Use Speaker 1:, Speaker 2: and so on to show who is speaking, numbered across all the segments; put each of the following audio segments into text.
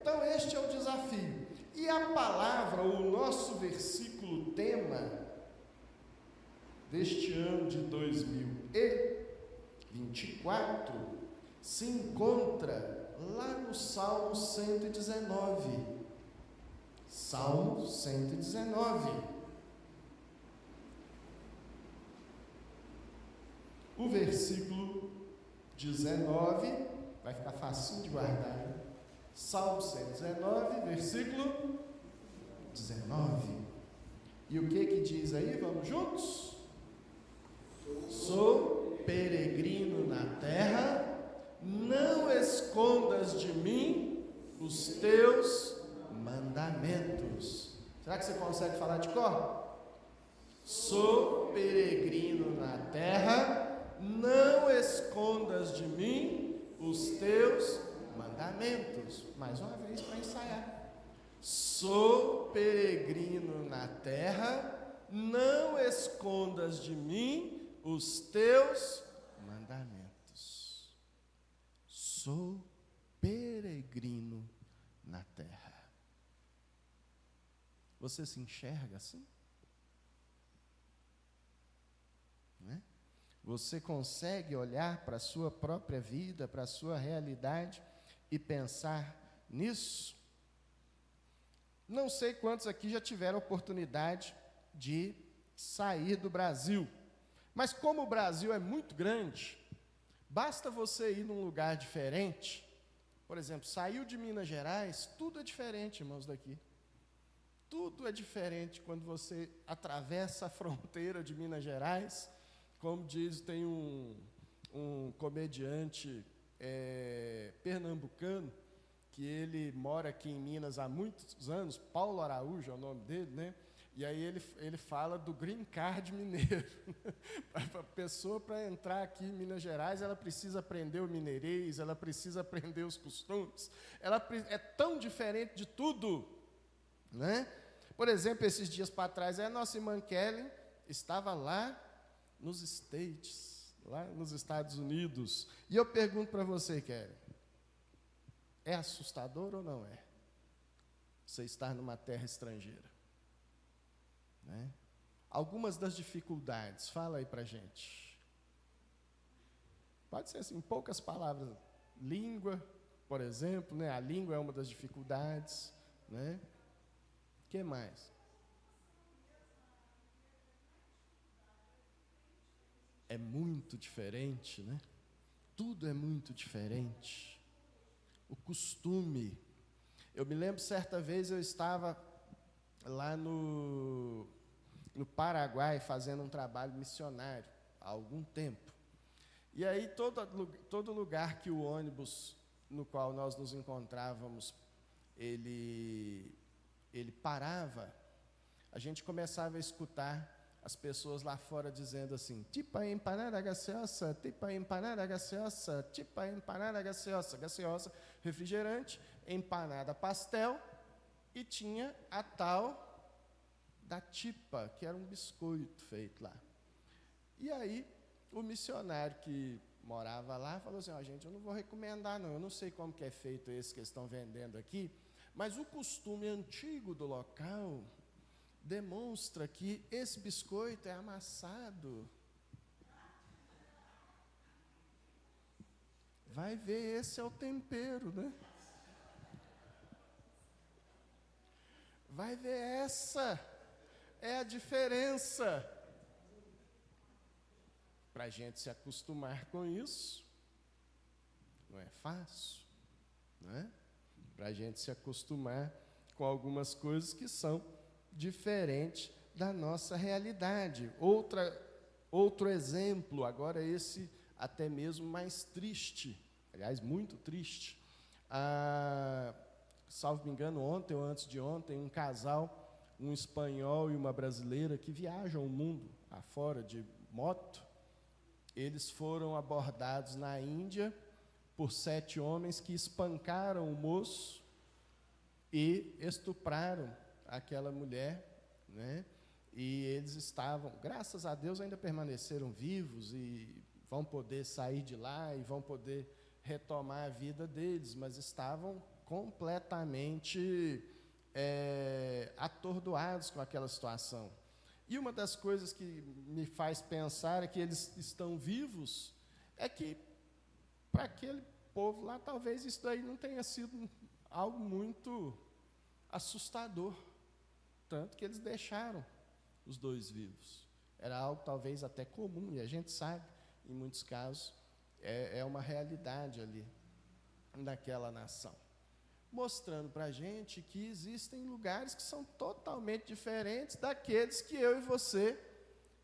Speaker 1: Então este é o desafio. E a palavra, o nosso versículo tema deste ano de 2024 se encontra lá no Salmo 119. Salmo 119. O versículo 19, vai ficar facinho de guardar, né? Salmo 119, versículo 19. E o que diz aí? Vamos juntos? Sou peregrino na terra, não escondas de mim os teus mandamentos. Será que você consegue falar de cor? Sou peregrino na terra, não escondas de mim os teus mandamentos. Mais uma vez para ensaiar. Sou peregrino na terra, não escondas de mim os teus mandamentos. Sou peregrino na terra. Você se enxerga assim? Né? Você consegue olhar para a sua própria vida, para a sua realidade e pensar nisso? Não sei quantos aqui já tiveram oportunidade de sair do Brasil, mas como o Brasil é muito grande, basta você ir num lugar diferente. Por exemplo, saiu de Minas Gerais, tudo é diferente, irmãos, daqui. Tudo é diferente quando você atravessa a fronteira de Minas Gerais. Como diz, tem um comediante pernambucano, que ele mora aqui em Minas há muitos anos, Paulo Araújo é o nome dele, né? E aí ele fala do green card mineiro. A pessoa, para entrar aqui em Minas Gerais, ela precisa aprender o mineirês, ela precisa aprender os costumes, ela é tão diferente de tudo, né? Por exemplo, esses dias para trás, a nossa irmã Kelly estava lá nos States, lá nos Estados Unidos. E eu pergunto para você, Kelly, é assustador ou não é? Você estar numa terra estrangeira, né? Algumas das dificuldades, fala aí para a gente. Pode ser assim, em poucas palavras. Língua, por exemplo, né? A língua é uma das dificuldades, né? O que mais? É muito diferente, né? Tudo é muito diferente. O costume. Eu me lembro, certa vez eu estava lá no Paraguai fazendo um trabalho missionário, há algum tempo. E aí todo lugar que o ônibus no qual nós nos encontrávamos, ele parava, a gente começava a escutar as pessoas lá fora dizendo assim: tipa empanada gaseosa, tipa empanada gaseosa, tipa empanada gaseosa. Gaseosa, refrigerante, empanada, pastel, e tinha a tal da tipa, que era um biscoito feito lá. E aí, o missionário que morava lá falou assim: gente, eu não vou recomendar não, eu não sei como que é feito esse que eles estão vendendo aqui, mas o costume antigo do local demonstra que esse biscoito é amassado. Vai ver, esse é o tempero, né? Vai ver, essa é a diferença. Para a gente se acostumar com isso, não é fácil, não é? Para a gente se acostumar com algumas coisas que são diferentes da nossa realidade. Outro exemplo, agora esse até mesmo mais triste, aliás, muito triste. Salvo me engano, ontem ou antes de ontem, um casal, um espanhol e uma brasileira, que viajam o mundo afora de moto, eles foram abordados na Índia por 7 homens que espancaram o moço e estupraram aquela mulher, né? E eles estavam, graças a Deus, ainda permaneceram vivos e vão poder sair de lá e vão poder retomar a vida deles, mas estavam completamente atordoados com aquela situação. E uma das coisas que me faz pensar é que eles estão vivos, é que para aquele povo lá, talvez isso daí não tenha sido algo muito assustador, tanto que eles deixaram os dois vivos. Era algo talvez até comum, e a gente sabe, em muitos casos, é uma realidade ali, naquela nação. Mostrando para a gente que existem lugares que são totalmente diferentes daqueles que eu e você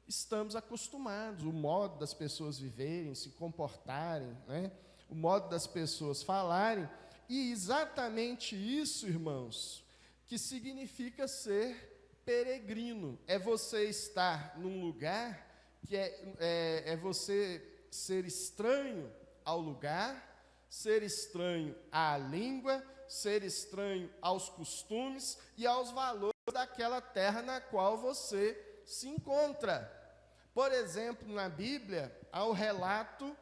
Speaker 1: estamos acostumados. O modo das pessoas viverem, se comportarem, né? O modo das pessoas falarem. E exatamente isso, irmãos, que significa ser peregrino. É você estar num lugar que é você ser estranho ao lugar, ser estranho à língua, ser estranho aos costumes e aos valores daquela terra na qual você se encontra. Por exemplo, na Bíblia, há o relato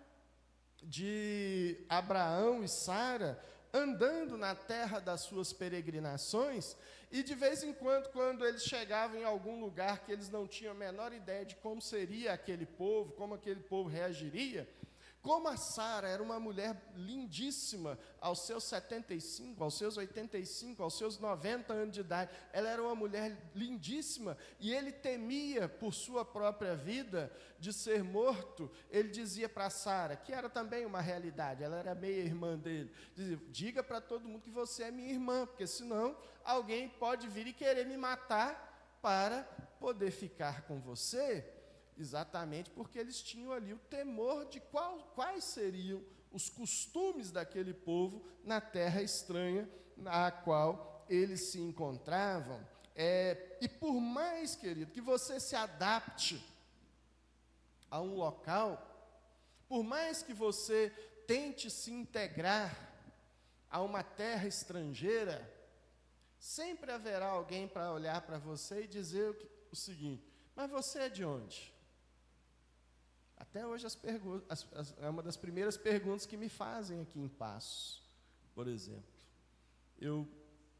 Speaker 1: de Abraão e Sara andando na terra das suas peregrinações, e de vez em quando eles chegavam em algum lugar que eles não tinham a menor ideia de como seria aquele povo, como aquele povo reagiria, como a Sara era uma mulher lindíssima, aos seus 75, aos seus 85, aos seus 90 anos de idade, ela era uma mulher lindíssima, e ele temia por sua própria vida de ser morto. Ele dizia para Sara, que era também uma realidade, ela era meia-irmã dele, dizia, diga para todo mundo que você é minha irmã, porque senão alguém pode vir e querer me matar para poder ficar com você. Exatamente porque eles tinham ali o temor de quais seriam os costumes daquele povo na terra estranha na qual eles se encontravam. E por mais, querido, que você se adapte a um local, por mais que você tente se integrar a uma terra estrangeira, sempre haverá alguém para olhar para você e dizer o seguinte, mas você é de onde? Até hoje é uma das primeiras perguntas que me fazem aqui em Passos, por exemplo. Eu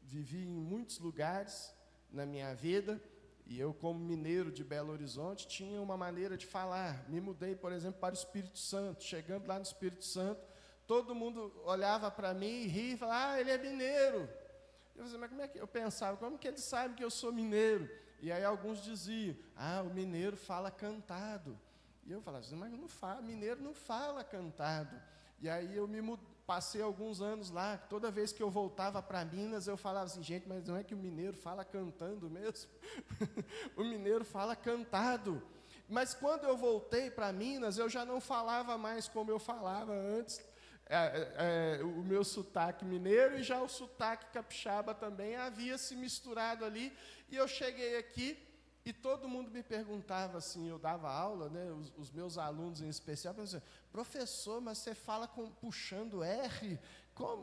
Speaker 1: vivi em muitos lugares na minha vida, e eu, como mineiro de Belo Horizonte, tinha uma maneira de falar. Me mudei, por exemplo, para o Espírito Santo. Chegando lá no Espírito Santo, todo mundo olhava para mim e ria e falava, ele é mineiro. Mas como é que eu pensava, como que eles sabem que eu sou mineiro? E aí alguns diziam, o mineiro fala cantado. E eu falava assim, mas mineiro não fala cantado. E aí eu passei alguns anos lá, toda vez que eu voltava para Minas, eu falava assim, gente, mas não é que o mineiro fala cantando mesmo? O mineiro fala cantado. Mas quando eu voltei para Minas, eu já não falava mais como eu falava antes, o meu sotaque mineiro, e já o sotaque capixaba também havia se misturado ali, e eu cheguei aqui, e todo mundo me perguntava assim, eu dava aula, né, os meus alunos em especial, pensavam, professor, mas você fala puxando R?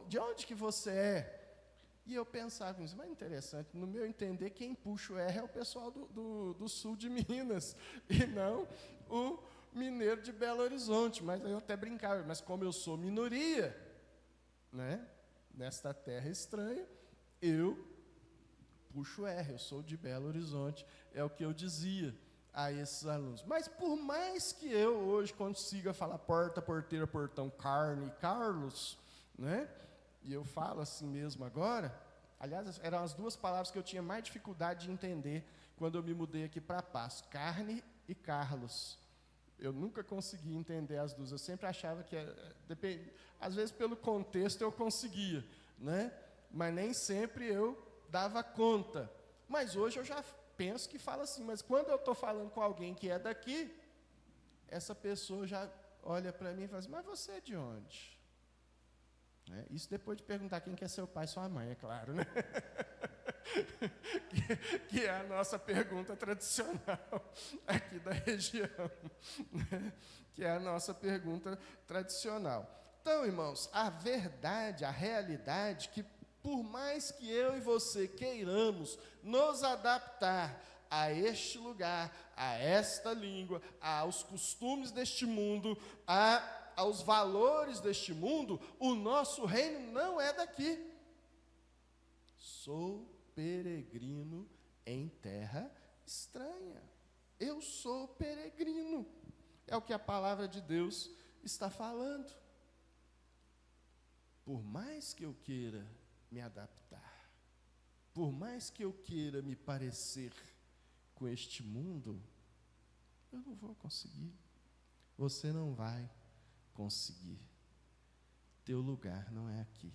Speaker 1: De onde que você é? E eu pensava, mas é interessante, no meu entender, quem puxa o R é o pessoal do sul de Minas, e não o mineiro de Belo Horizonte. Mas eu até brincava, mas como eu sou minoria, né, nesta terra estranha, eu puxo R, eu sou de Belo Horizonte, é o que eu dizia a esses alunos. Mas por mais que eu hoje consiga falar porta, porteira, portão, carne, Carlos, né? E eu falo assim mesmo agora, aliás, eram as duas palavras que eu tinha mais dificuldade de entender quando eu me mudei aqui para Passos, carne e Carlos. Eu nunca consegui entender as duas, eu sempre achava que, às vezes pelo contexto eu conseguia, né? Mas nem sempre eu dava conta. Mas hoje eu já penso que fala assim, mas quando eu estou falando com alguém que é daqui, essa pessoa já olha para mim e fala assim, mas você é de onde? Isso depois de perguntar quem que é seu pai e sua mãe, é claro, né? que é a nossa pergunta tradicional aqui da região, né? Que é a nossa pergunta tradicional. Então, irmãos, a verdade, a realidade, que por mais que eu e você queiramos nos adaptar a este lugar, a esta língua, aos costumes deste mundo, a aos valores deste mundo, o nosso reino não é daqui. Sou peregrino em terra estranha. Eu sou peregrino. É o que a palavra de Deus está falando. Por mais que eu queira me adaptar, por mais que eu queira me parecer com este mundo, eu não vou conseguir. Você não vai conseguir. Teu lugar não é aqui.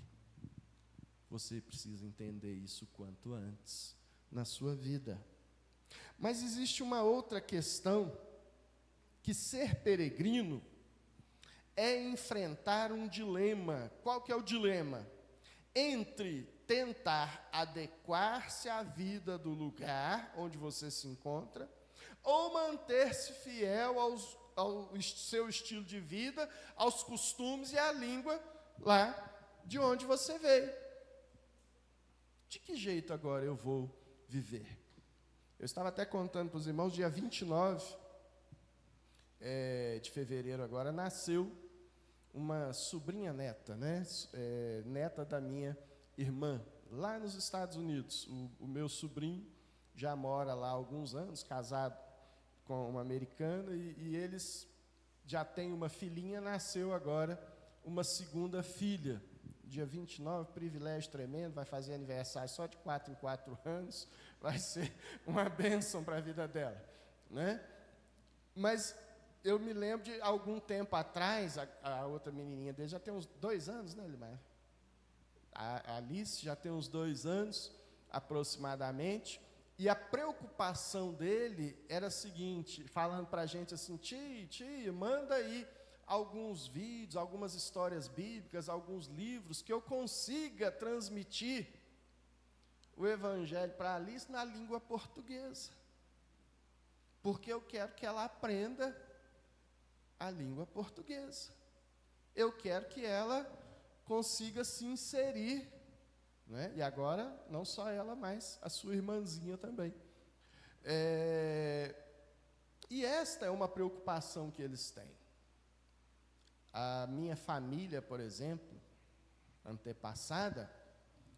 Speaker 1: Você precisa entender isso quanto antes na sua vida. Mas existe uma outra questão, que ser peregrino é enfrentar um dilema. Qual que é o dilema? Entre tentar adequar-se à vida do lugar onde você se encontra, ou manter-se fiel ao seu estilo de vida, aos costumes e à língua lá de onde você veio. De que jeito agora eu vou viver? Eu estava até contando para os irmãos, dia 29 de fevereiro agora, nasceu uma sobrinha neta, né? Neta da minha irmã, lá nos Estados Unidos. O meu sobrinho já mora lá há alguns anos, casado com uma americana, e eles já têm uma filhinha, nasceu agora uma segunda filha. Dia 29, privilégio tremendo, vai fazer aniversário só de 4 em 4 anos, vai ser uma bênção para a vida dela, né? Mas eu me lembro de algum tempo atrás, a outra menininha dele já tem uns 2 anos, né, Limar? A Alice já tem uns 2 anos, aproximadamente, e a preocupação dele era a seguinte, falando para a gente assim, tia, manda aí alguns vídeos, algumas histórias bíblicas, alguns livros, que eu consiga transmitir o Evangelho para a Alice na língua portuguesa. Porque eu quero que ela aprenda a língua portuguesa. Eu quero que ela consiga se inserir, né? E agora, não só ela, mas a sua irmãzinha também. E esta é uma preocupação que eles têm. A minha família, por exemplo, antepassada,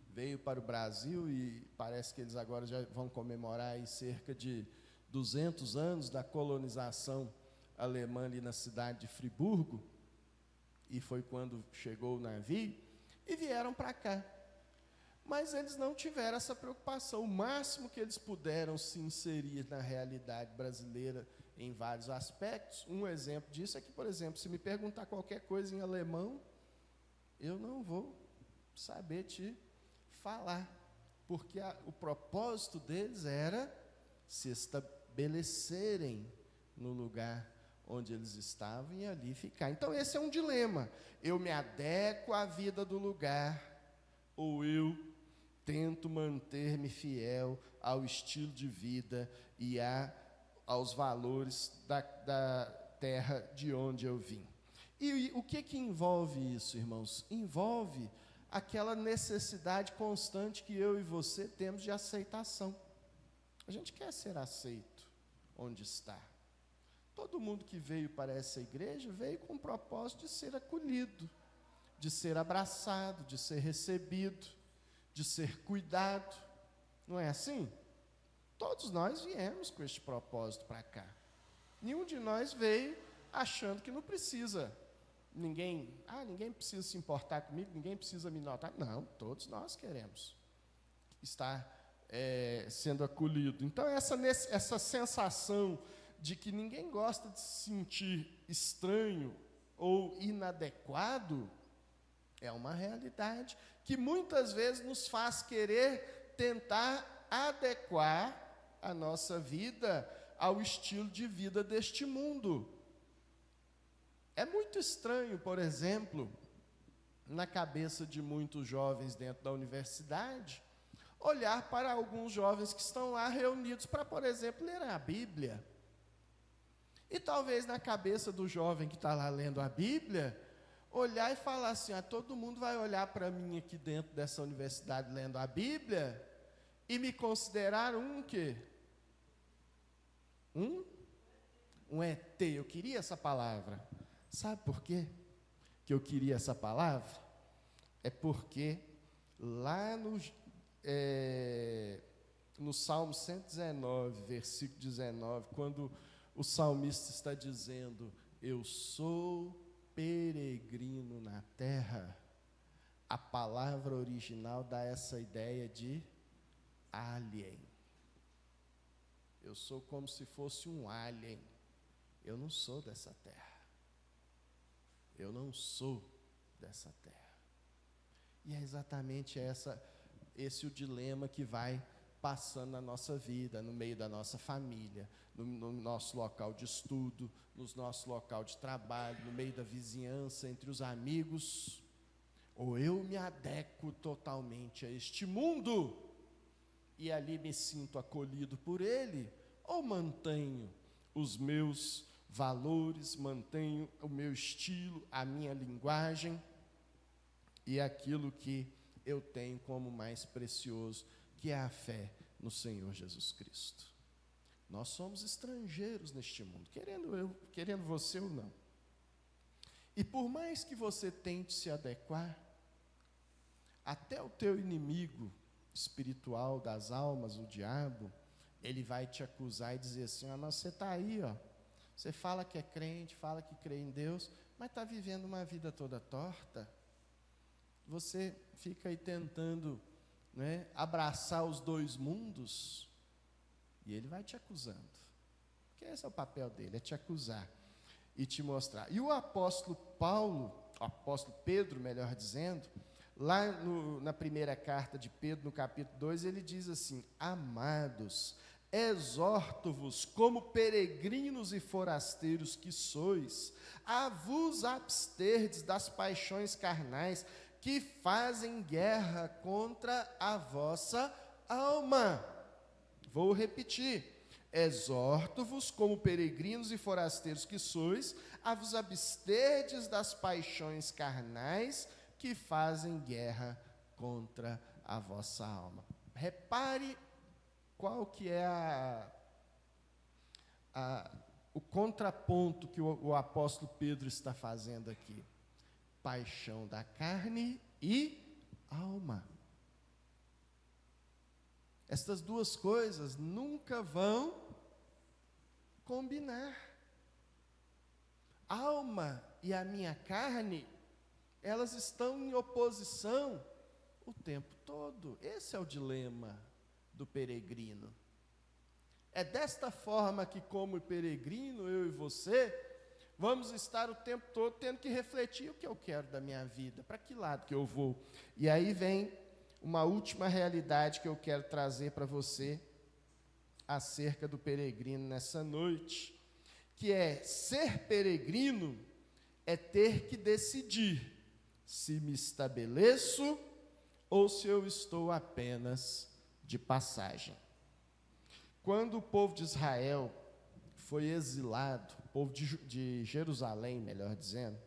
Speaker 1: veio para o Brasil e parece que eles agora já vão comemorar aí cerca de 200 anos da colonização alemã ali na cidade de Friburgo, e foi quando chegou o navio, e vieram para cá. Mas eles não tiveram essa preocupação. O máximo que eles puderam se inserir na realidade brasileira em vários aspectos. Um exemplo disso é que, por exemplo, se me perguntar qualquer coisa em alemão, eu não vou saber te falar, porque o propósito deles era se estabelecerem no lugar onde eles estavam e ali ficar. Então esse é um dilema. Eu me adequo à vida do lugar, ou eu tento manter-me fiel ao estilo de vida e aos valores da terra de onde eu vim. E o que envolve isso, irmãos? Envolve aquela necessidade constante que eu e você temos de aceitação. A gente quer ser aceito onde está. Todo mundo que veio para essa igreja veio com o propósito de ser acolhido, de ser abraçado, de ser recebido, de ser cuidado. Não é assim? Todos nós viemos com este propósito para cá. Nenhum de nós veio achando que não precisa. Ninguém precisa se importar comigo, ninguém precisa me notar. Não, todos nós queremos estar sendo acolhido. Então, essa sensação de que ninguém gosta de se sentir estranho ou inadequado é uma realidade que muitas vezes nos faz querer tentar adequar a nossa vida ao estilo de vida deste mundo. É muito estranho, por exemplo, na cabeça de muitos jovens dentro da universidade, olhar para alguns jovens que estão lá reunidos para, por exemplo, ler a Bíblia. E talvez na cabeça do jovem que está lá lendo a Bíblia, olhar e falar assim, todo mundo vai olhar para mim aqui dentro dessa universidade lendo a Bíblia e me considerar um quê? Um ET. Eu queria essa palavra. Sabe por quê? que eu queria essa palavra? É porque lá no Salmo 119, versículo 19, quando o salmista está dizendo: eu sou peregrino na terra, a palavra original dá essa ideia de alien. Eu sou como se fosse um alien. Eu não sou dessa terra. Eu não sou dessa terra. E é exatamente esse o dilema que vai passando na nossa vida, no meio da nossa família, no nosso local de estudo, no nosso local de trabalho, no meio da vizinhança, entre os amigos. Ou eu me adequo totalmente a este mundo e ali me sinto acolhido por ele, ou mantenho os meus valores, mantenho o meu estilo, a minha linguagem e aquilo que eu tenho como mais precioso, que é a fé no Senhor Jesus Cristo. Nós somos estrangeiros neste mundo, querendo você ou não. E por mais que você tente se adequar, até o teu inimigo espiritual das almas, o diabo, ele vai te acusar e dizer assim: mas você está aí, você fala que é crente, fala que crê em Deus, mas está vivendo uma vida toda torta. Você fica aí tentando, abraçar os dois mundos, e ele vai te acusando, porque esse é o papel dele, é te acusar e te mostrar. E o apóstolo Pedro, melhor dizendo, lá na primeira carta de Pedro, no capítulo 2, ele diz assim: amados, exorto-vos como peregrinos e forasteiros que sois, a vos absterdes das paixões carnais que fazem guerra contra a vossa alma. Vou repetir: exorto-vos como peregrinos e forasteiros que sois, a vos absterdes das paixões carnais que fazem guerra contra a vossa alma. Repare qual que é o contraponto que o apóstolo Pedro está fazendo aqui. Paixão da carne e alma. Estas duas coisas nunca vão combinar. Alma e a minha carne, elas estão em oposição o tempo todo. Esse é o dilema do peregrino. É desta forma que, como peregrino, eu e você, vamos estar o tempo todo tendo que refletir o que eu quero da minha vida, para que lado que eu vou. E aí vem uma última realidade que eu quero trazer para você acerca do peregrino nessa noite, que é: ser peregrino é ter que decidir se me estabeleço ou se eu estou apenas de passagem. Quando o povo de Israel foi exilado, o povo de Jerusalém, melhor dizendo,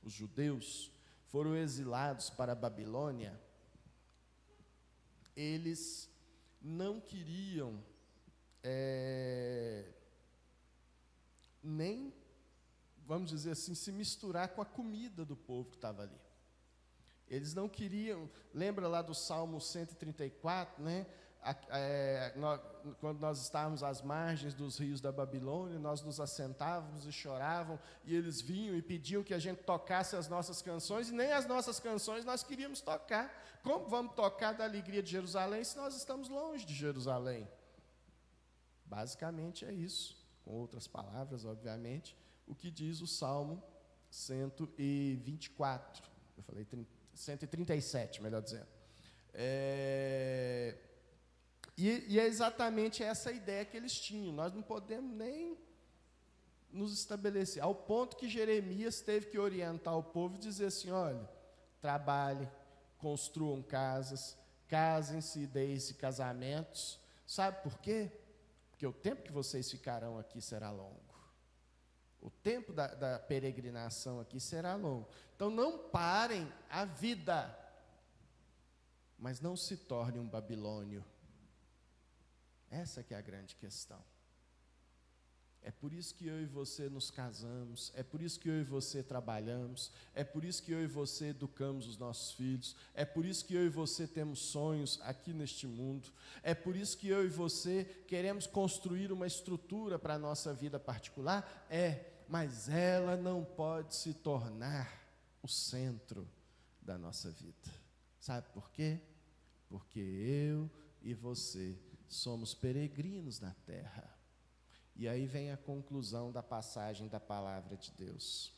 Speaker 1: os judeus, foram exilados para a Babilônia, eles não queriam nem, vamos dizer assim, se misturar com a comida do povo que estava ali. Eles não queriam, lembra lá do Salmo 134, quando nós estávamos às margens dos rios da Babilônia, nós nos assentávamos e choravam, e eles vinham e pediam que a gente tocasse as nossas canções, e nem as nossas canções nós queríamos tocar. Como vamos tocar da alegria de Jerusalém se nós estamos longe de Jerusalém? Basicamente é isso, com outras palavras, obviamente, o que diz o Salmo 124, eu falei 137, melhor dizendo. E é exatamente essa ideia que eles tinham. Nós não podemos nem nos estabelecer, ao ponto que Jeremias teve que orientar o povo e dizer assim: olha, trabalhem, construam casas, casem-se e deem-se casamentos. Sabe por quê? Porque o tempo que vocês ficarão aqui será longo. O tempo da peregrinação aqui será longo. Então não parem a vida, mas não se torne um babilônio. Essa que é a grande questão. É por isso que eu e você nos casamos, é por isso que eu e você trabalhamos, é por isso que eu e você educamos os nossos filhos, é por isso que eu e você temos sonhos aqui neste mundo, é por isso que eu e você queremos construir uma estrutura para a nossa vida particular, mas ela não pode se tornar o centro da nossa vida. Sabe por quê? Porque eu e você somos peregrinos na terra. E aí vem a conclusão da passagem da palavra de Deus.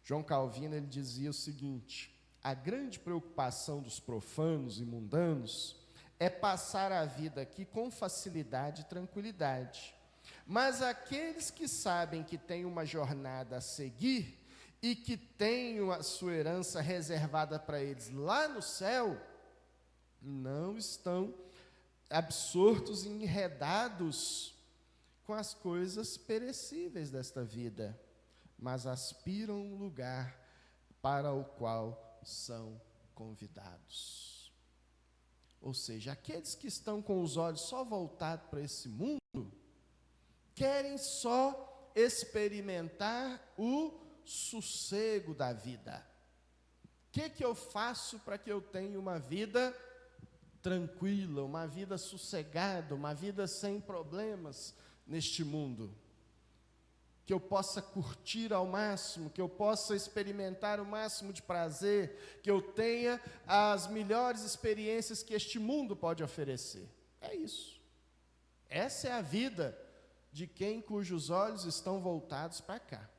Speaker 1: João Calvino, ele dizia o seguinte: a grande preocupação dos profanos e mundanos é passar a vida aqui com facilidade e tranquilidade. Mas aqueles que sabem que têm uma jornada a seguir e que têm a sua herança reservada para eles lá no céu, não estão absortos e enredados com as coisas perecíveis desta vida, mas aspiram um lugar para o qual são convidados. Ou seja, aqueles que estão com os olhos só voltados para esse mundo, querem só experimentar o sossego da vida. O que eu faço para que eu tenha uma vida tranquila, uma vida sossegada, uma vida sem problemas neste mundo? Que eu possa curtir ao máximo, que eu possa experimentar o máximo de prazer, que eu tenha as melhores experiências que este mundo pode oferecer. É isso. Essa é a vida de quem cujos olhos estão voltados para cá.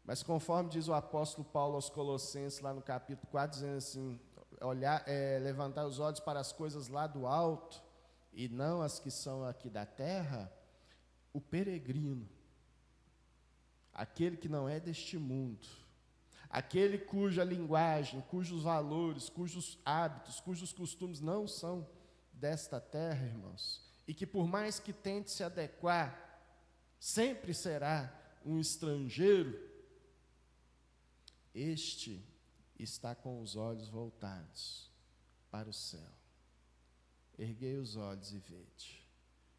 Speaker 1: Mas conforme diz o apóstolo Paulo aos Colossenses, lá no capítulo 4, dizendo assim, levantar os olhos para as coisas lá do alto, e não as que são aqui da terra, o peregrino, aquele que não é deste mundo, aquele cuja linguagem, cujos valores, cujos hábitos, cujos costumes não são desta terra, irmãos, e que por mais que tente se adequar, sempre será um estrangeiro, este está com os olhos voltados para o céu. Erguei os olhos e vede.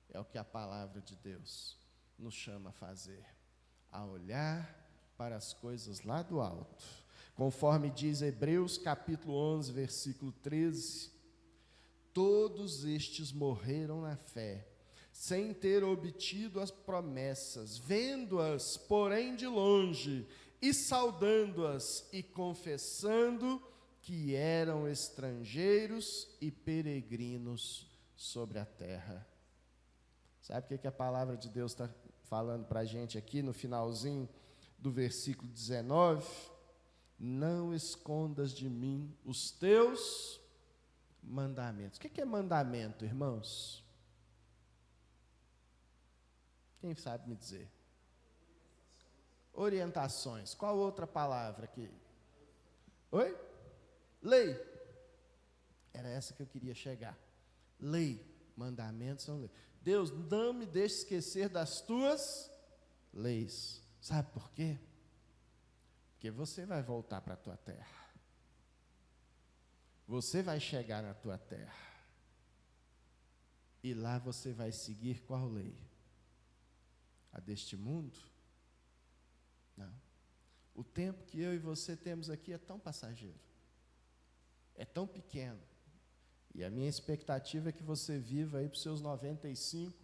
Speaker 1: É o que a palavra de Deus nos chama a fazer, a olhar para as coisas lá do alto. Conforme diz Hebreus capítulo 11, versículo 13, todos estes morreram na fé, sem ter obtido as promessas, vendo-as, porém, de longe, e saudando-as e confessando que eram estrangeiros e peregrinos sobre a terra. Sabe o que a palavra de Deus está falando para a gente aqui no finalzinho do versículo 19? Não escondas de mim os teus mandamentos. O que é mandamento, irmãos? Quem sabe me dizer? Orientações. Qual outra palavra aqui? Oi? Lei. Era essa que eu queria chegar. Lei. Mandamentos são lei. Deus, não me deixe esquecer das tuas leis. Sabe por quê? Porque você vai voltar para a tua terra. Você vai chegar na tua terra. E lá você vai seguir qual lei? A deste mundo? Não. O tempo que eu e você temos aqui é tão passageiro, é tão pequeno, e a minha expectativa é que você viva aí para os seus 95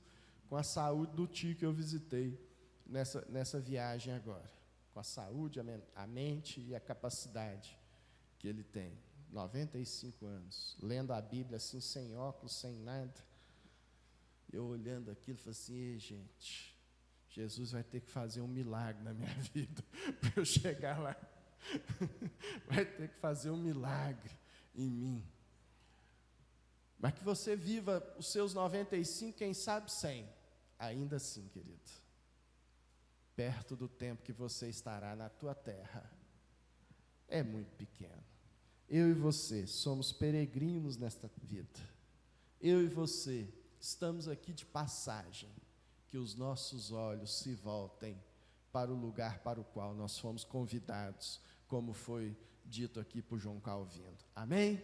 Speaker 1: com a saúde do tio que eu visitei nessa viagem agora, com a saúde, a mente e a capacidade que ele tem, 95 anos, lendo a Bíblia assim, sem óculos, sem nada, eu olhando aquilo, falei assim, ei, gente, Jesus vai ter que fazer um milagre na minha vida para eu chegar lá. Vai ter que fazer um milagre em mim. Mas que você viva os seus 95, quem sabe 100. Ainda assim, querido. Perto do tempo que você estará na tua terra. É muito pequeno. Eu e você somos peregrinos nesta vida. Eu e você estamos aqui de passagem. Que os nossos olhos se voltem para o lugar para o qual nós fomos convidados, como foi dito aqui por João Calvino. Amém?